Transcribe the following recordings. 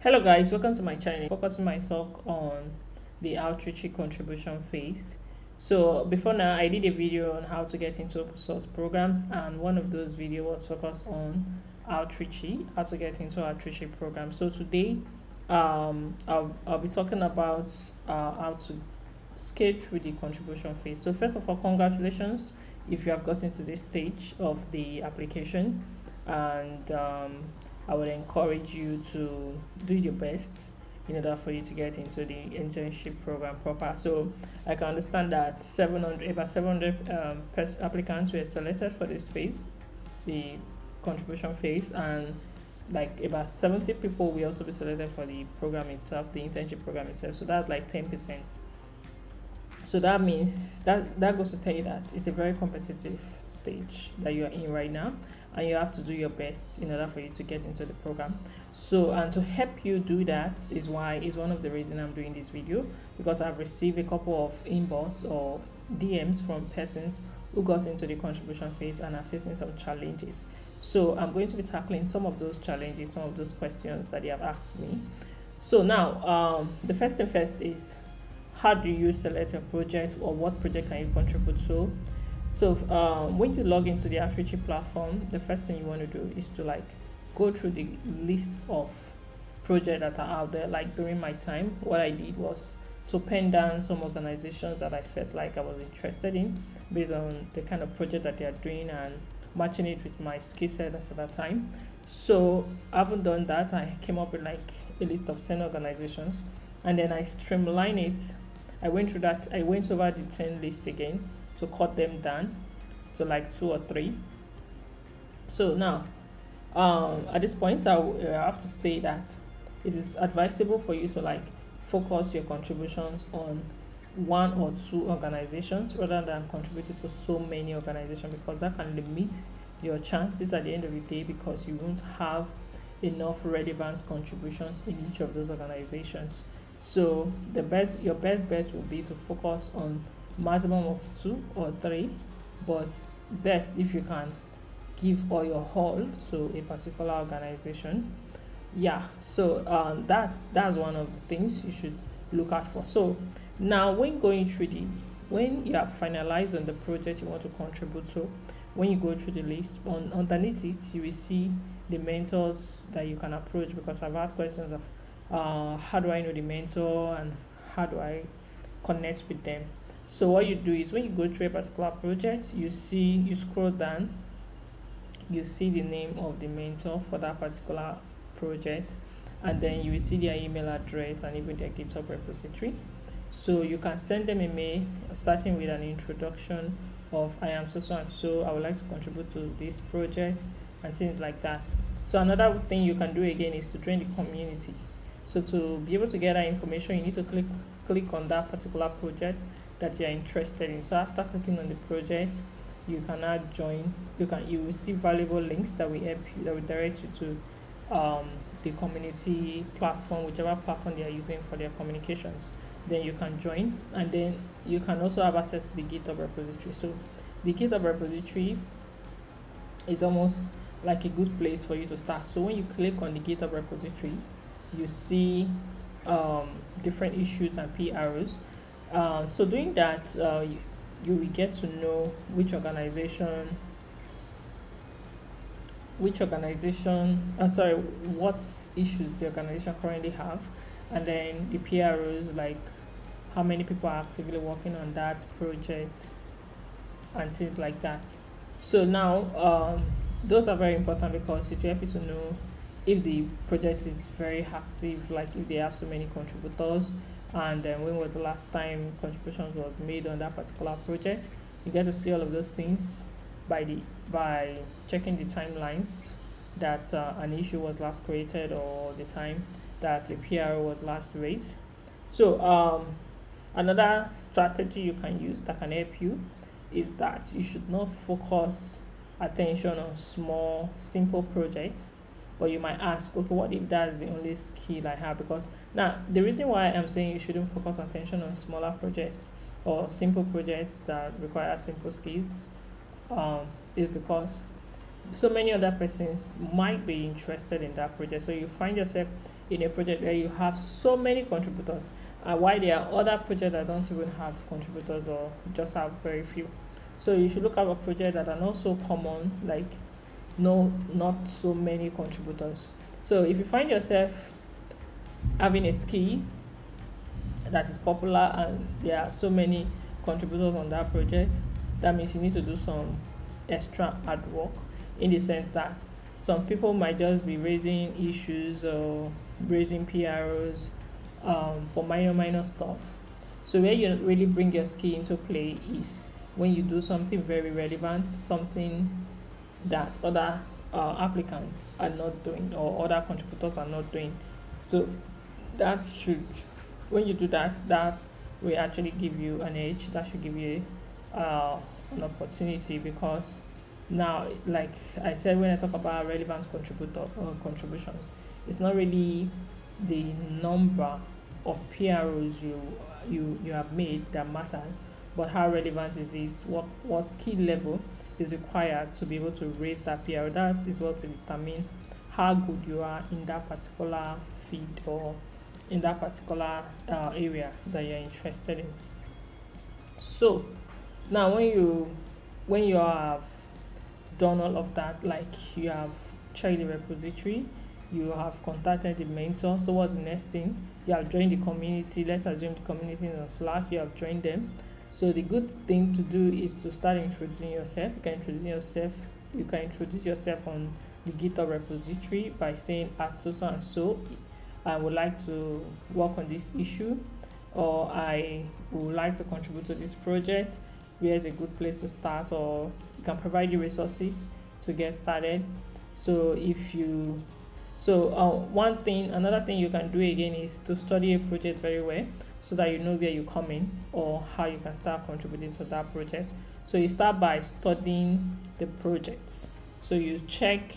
Hello guys, welcome to my channel. Focusing my talk on the Outreachy contribution phase. So before now, I did a video on how to get into open source programs, and one of those videos was focused on Outreachy, how to get into Outreachy program. So today, I'll be talking about how to skate through the contribution phase. So first of all, congratulations if you have gotten to this stage of the application, and I would encourage you to do your best in order for you to get into the internship program proper. So I can understand that about 700 applicants were selected for this phase, the contribution phase, and like about 70 people will also be selected for the program itself, the internship program itself. So that's like 10%. So that means that goes to tell you that it's a very competitive stage that you are in right now, and you have to do your best in order for you to get into the program. So, and to help you do that is one of the reasons I'm doing this video, because I've received a couple of inbox or DMs from persons who got into the contribution phase and are facing some challenges. So I'm going to be tackling some of those challenges, some of those questions that they have asked me. So now, the first thing first is, how do you select a project, or what project can you contribute to? So when you log into the Outreachy platform, the first thing you want to do is to go through the list of projects that are out there. Like during my time, what I did was to pen down some organizations that I felt like I was interested in based on the kind of project that they are doing and matching it with my skill set at that time. So having done that, I came up with like a list of 10 organizations, and then I streamlined it. I went over the 10 list again to cut them down to like 2 or 3. So now, at this point, I have to say that it is advisable for you to focus your contributions on 1 or 2 organizations rather than contributing to so many organizations, because that can limit your chances at the end of the day, because you won't have enough relevant contributions in each of those organizations. So your best bet will be to focus on maximum of 2 or 3, but best if you can give all your all to a particular organization. Yeah, so that's one of the things you should look out for. So now, when you have finalized on the project you want to contribute to, when you go through the list, underneath it you will see the mentors that you can approach, because I've had questions of how do I know the mentor and how do I connect with them. So what you do is, when you go through a particular project, you scroll down, you see the name of the mentor for that particular project, and then you will see their email address and even their GitHub repository. So you can send them a mail starting with an introduction of, I am so and so, I would like to contribute to this project, and things like that. So another thing you can do again is to join the community. So to be able to get that information, you need to click on that particular project that you are interested in. So after clicking on the project, you can now join. You will see valuable links that will help you, that will direct you to the community platform, whichever platform they are using for their communications. Then you can join, and then you can also have access to the GitHub repository. So the GitHub repository is almost like a good place for you to start. So when you click on the GitHub repository, you see different issues and PRs. So doing that, you will get to know what issues the organization currently have, and then the PROs, like how many people are actively working on that project and things like that. So now, those are very important, because it will help you to know if the project is very active, like if they have so many contributors, and when was the last time contributions was made on that particular project. You get to see all of those things by checking the timelines that an issue was last created, or the time that a PRO was last raised. So another strategy you can use that can help you is that you should not focus attention on small, simple projects. But you might ask, okay, what if that's the only skill I have? Because now, the reason why I'm saying you shouldn't focus attention on smaller projects or simple projects that require simple skills is because so many other persons might be interested in that project. So you find yourself in a project where you have so many contributors, while there are other projects that don't even have contributors or just have very few. So you should look at a project that are not so common, like no, not so many contributors. So if you find yourself having a skill that is popular and there are so many contributors on that project, that means you need to do some extra hard work, in the sense that some people might just be raising issues or raising PROs for minor stuff. So where you really bring your skill into play is when you do something very relevant, something that other applicants are not doing or other contributors are not doing. So that should, when you do that, that will actually give you an edge. That should give you an opportunity, because now, like I said, when I talk about relevant contributions, it's not really the number of PROs you have made that matters, but how relevant is it? What skill level is required to be able to raise that PRO? That is what will determine how good you are in that particular field or in that particular area that you're interested in. So now when you have done all of that, like you have checked the repository, you have contacted the mentor, so what's the next thing? You have joined the community. Let's assume the community is on Slack, you have joined them. So the good thing to do is to start introducing yourself. You can introduce yourself on the GitHub repository by saying at so and so, I would like to work on this issue, or I would like to contribute to this project. Where is a good place to start? Or you can provide the resources to get started. So another thing you can do again is to study a project very well, so that you know where you come in or how you can start contributing to that project. So you start by studying the project. So you check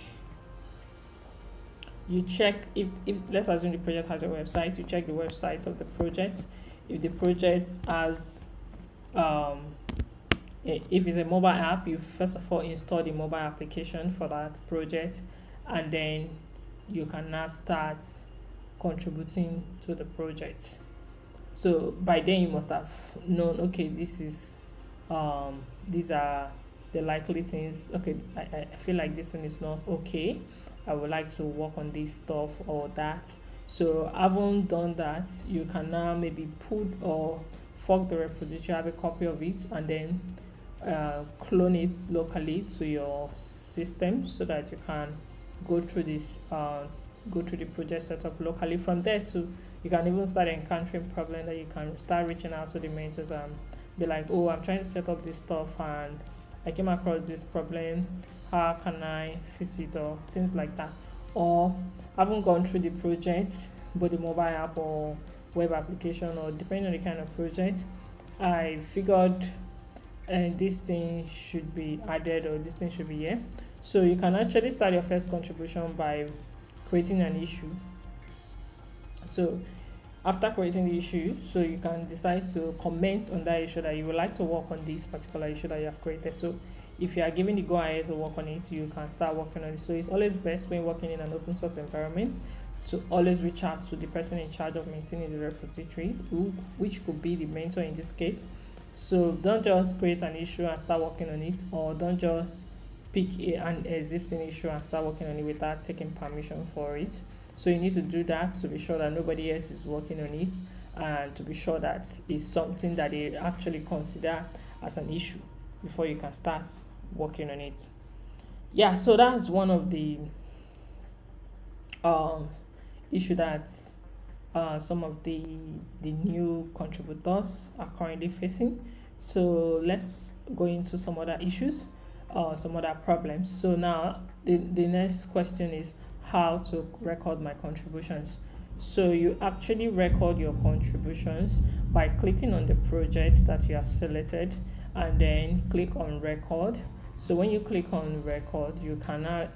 if let's assume the project has a website. You check the website of the project. If the project has if it's a mobile app, you first of all install the mobile application for that project, and then you can now start contributing to the project. So by then you must have known, okay, these are the likely things. Okay, I feel like this thing is not okay, I would like to work on this stuff or that. So having done that, you can now maybe put or fork the repository, have a copy of it, and then clone it locally to your system, so that you can go through the project setup locally. From there, so you can even start encountering problem that you can start reaching out to the mentors and be like, oh, I'm trying to set up this stuff and I came across this problem, how can I fix it, or things like that. Or haven't gone through the project, both the mobile app or web application, or depending on the kind of project, I figured this thing should be added or this thing should be here. So you can actually start your first contribution by creating an issue. So after creating the issue, so you can decide to comment on that issue, that you would like to work on this particular issue that you have created. So if you are given the go ahead to work on it, you can start working on it. So it's always best when working in an open source environment to always reach out to the person in charge of maintaining the repository, which could be the mentor in this case. So don't just create an issue and start working on it, or don't just pick an existing issue and start working on it without taking permission for it. So you need to do that to be sure that nobody else is working on it, and to be sure that it's something that they actually consider as an issue before you can start working on it. Yeah, so that's one of the issue that some of the new contributors are currently facing. So let's go into some other issues, some other problems. So now the next question is how to record my contributions. So you actually record your contributions by clicking on the project that you have selected and then click on record. So when you click on record, you cannot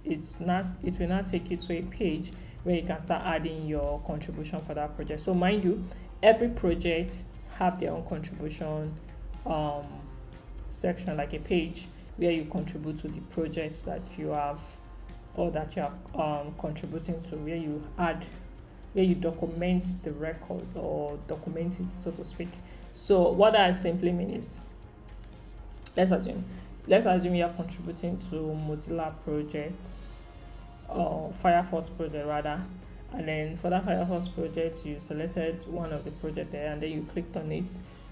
it will not take you to a page where you can start adding your contribution for that project. So mind you, every project have their own contribution section, like a page where you contribute to the projects that you have or that you are contributing to, where you document the record or document it, so to speak. So what I simply mean is, let's assume you are contributing to Mozilla projects or Firefox project rather, and then for that Firefox project you selected one of the project there and then you clicked on it.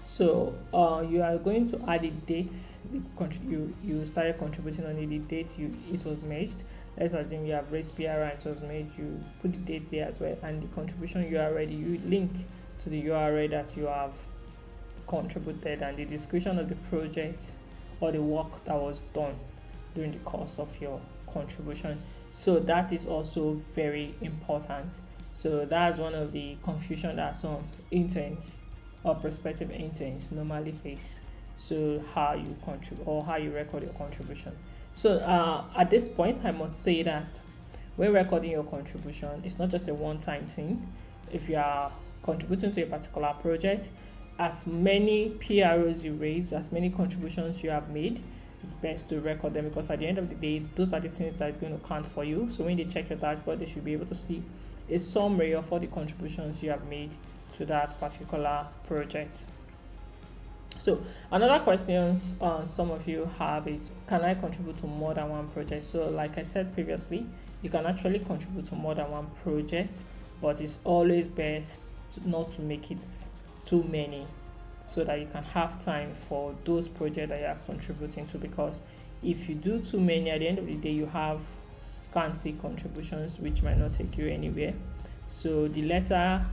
So you are going to add a date you started contributing on it, the date it was merged. Let's assume you have raised PR and it was made, you put the date there as well, and the contribution URL, you link to the URL that you have contributed, and the description of the project or the work that was done during the course of your contribution. So that is also very important. So that's one of the confusion that some interns or prospective interns normally face. So how you contribute or how you record your contribution. So at this point, I must say that when recording your contribution, it's not just a one-time thing. If you are contributing to a particular project, as many PROs you raise, as many contributions you have made, it's best to record them, because at the end of the day, those are the things that is going to count for you. So when they check your dashboard, they should be able to see a summary of all the contributions you have made to that particular project. So another question some of you have is, can I contribute to more than one project? So like I said previously, you can actually contribute to more than one project, but it's always best not to make it too many, so that you can have time for those projects that you are contributing to. Because if you do too many, at the end of the day you have scanty contributions which might not take you anywhere. So the lesser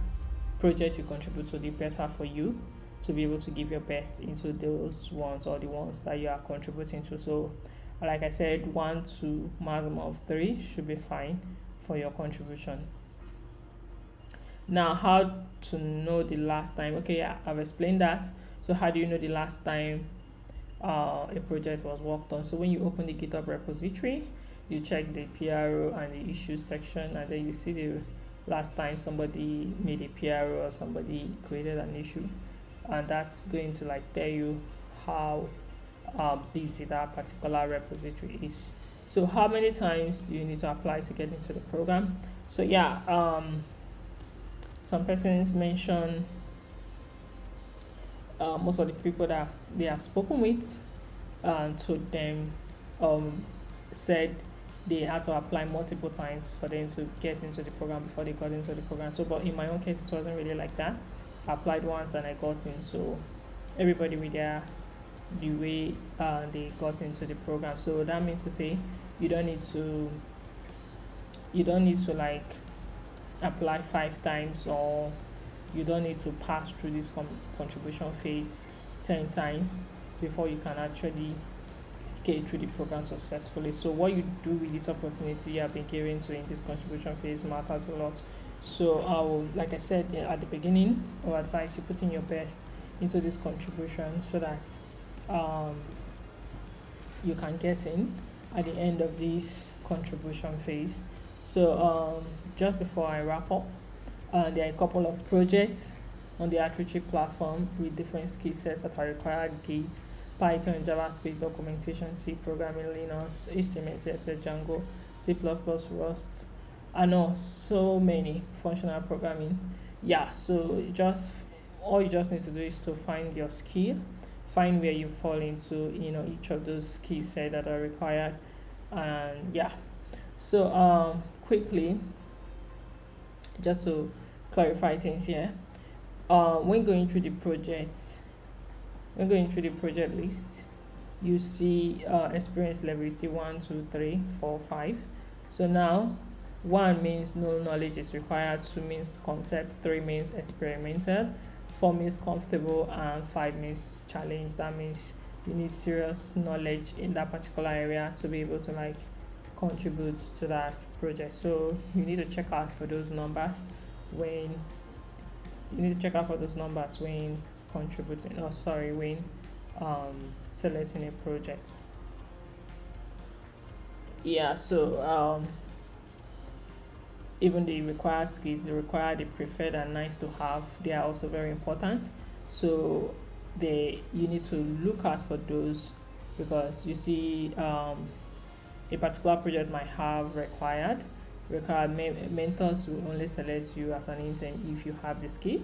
project you contribute to, the better for you to be able to give your best into those ones, or the ones that you are contributing to. So like I said, 1 to maximum of 3 should be fine for your contribution. Now, how to know the last time? Okay, yeah, I've explained that. So how do you know the last time a project was worked on? So when you open the GitHub repository, you check the PRO and the issues section, and then you see the last time somebody made a PRO or somebody created an issue, and that's going to like tell you how busy that particular repository is. So how many times do you need to apply to get into the program? So yeah, some persons mention most of the people that they have spoken with told them said they had to apply multiple times for them to get into the program before they got into the program. So but in my own case, it wasn't really like that. I applied once and I got in. So everybody with the way they got into the program. So that means to say you don't need to like apply 5 times, or you don't need to pass through this contribution phase 10 times before you can actually scale through the program successfully. So what you do with this opportunity you have been given to in this contribution phase matters a lot. So I will, like I said at the beginning, I will advise you put in your best into this contribution so that you can get in at the end of this contribution phase. So just before I wrap up, there are a couple of projects on the Outreachy platform with different skill sets that are required: Git, Python, JavaScript, documentation, C programming, Linux, HTML, CSS, Django, C++, Rust, and so many functional programming. Yeah, so all you just need to do is to find your skill, find where you fall into each of those skill sets that are required. And yeah, so quickly, just to clarify things here, when going through the project list, you see experience level, you see 1, 2, 3, 4, 5. So now 1 means no knowledge is required, 2 means concept, 3 means experimental, 4 means comfortable, and 5 means challenge. That means you need serious knowledge in that particular area to be able to like contribute to that project. So you need to check out for those numbers when contributing, when selecting a project. Yeah, so even the required skills, the preferred, and nice to have, they are also very important. So you need to look out for those because you see a particular project might have required mentors will only select you as an intern if you have the skill.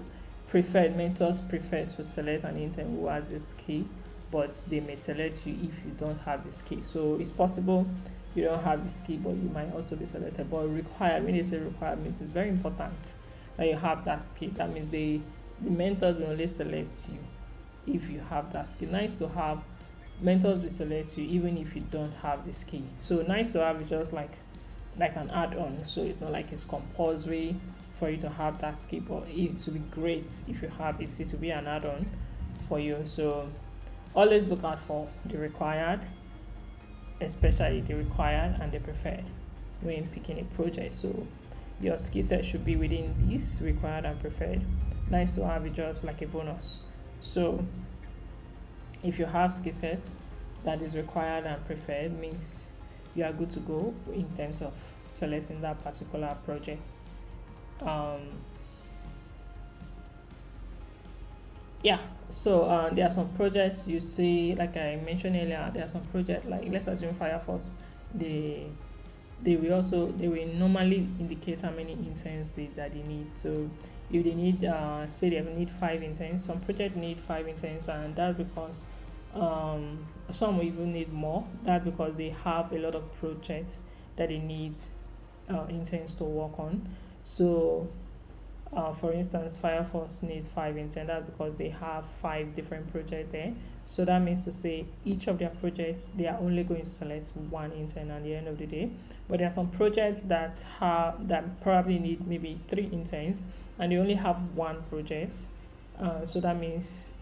Preferred mentors prefer to select an intern who has the skill, but they may select you if you don't have the skill. So it's possible you don't have the skill, but you might also be selected. But required, when they say required, means it's very important that you have that skill. That means the mentors will only select you if you have that skill. Nice to have. Mentors will select you even if you don't have the skill. So nice to have is just like an add-on. So it's not like it's compulsory for you to have that skill, but it would be great if you have it. It will be an add-on for you. So always look out for the required, especially the required and the preferred when picking a project. So your skill set should be within this required and preferred. Nice to have it just like a bonus. So if you have skill set that is required and preferred, means you are good to go in terms of selecting that particular project. Yeah, so there are some projects you see, like I mentioned earlier, there are some projects like, let's assume Firefox, they will normally indicate how many interns that they need. So if they need say they need 5 interns, some projects need 5 interns, and that's because some will even need more. That's because they have a lot of projects that they need interns to work on. So for instance, Firefox needs 5 interns. That's because they have 5 different projects there. So that means to say each of their projects, they are only going to select 1 intern at the end of the day. But there are some projects that probably need maybe 3 interns, and they only have 1 project. So that means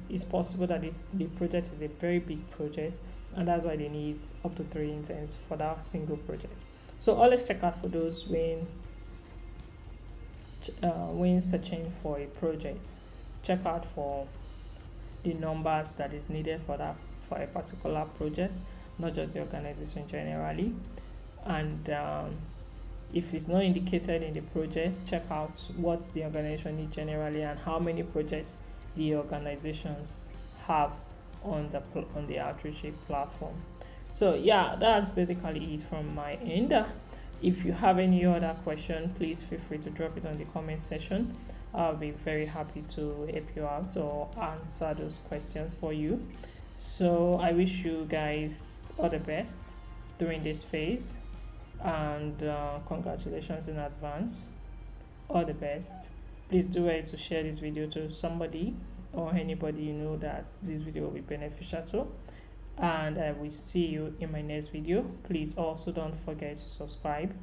it's possible that the project is a very big project, and that's why they need up to 3 interns for that single project. So always check out for those when searching for a project. Check out for the numbers that is needed for a particular project, not just the organization generally. And if it's not indicated in the project, check out what the organization needs generally and how many projects the organizations have on the Outreachy platform. So yeah, that's basically it from my end. If you have any other question, please feel free to drop it on the comment section. I'll be very happy to help you out or answer those questions for you. So I wish you guys all the best during this phase, and congratulations in advance. All the best. Please do it to share this video to somebody or anybody you know that this video will be beneficial to, and I will see you in my next video. Please also don't forget to subscribe.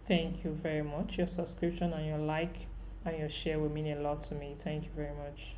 Thank you very much. Your subscription and your like and your share will mean a lot to me. Thank you very much.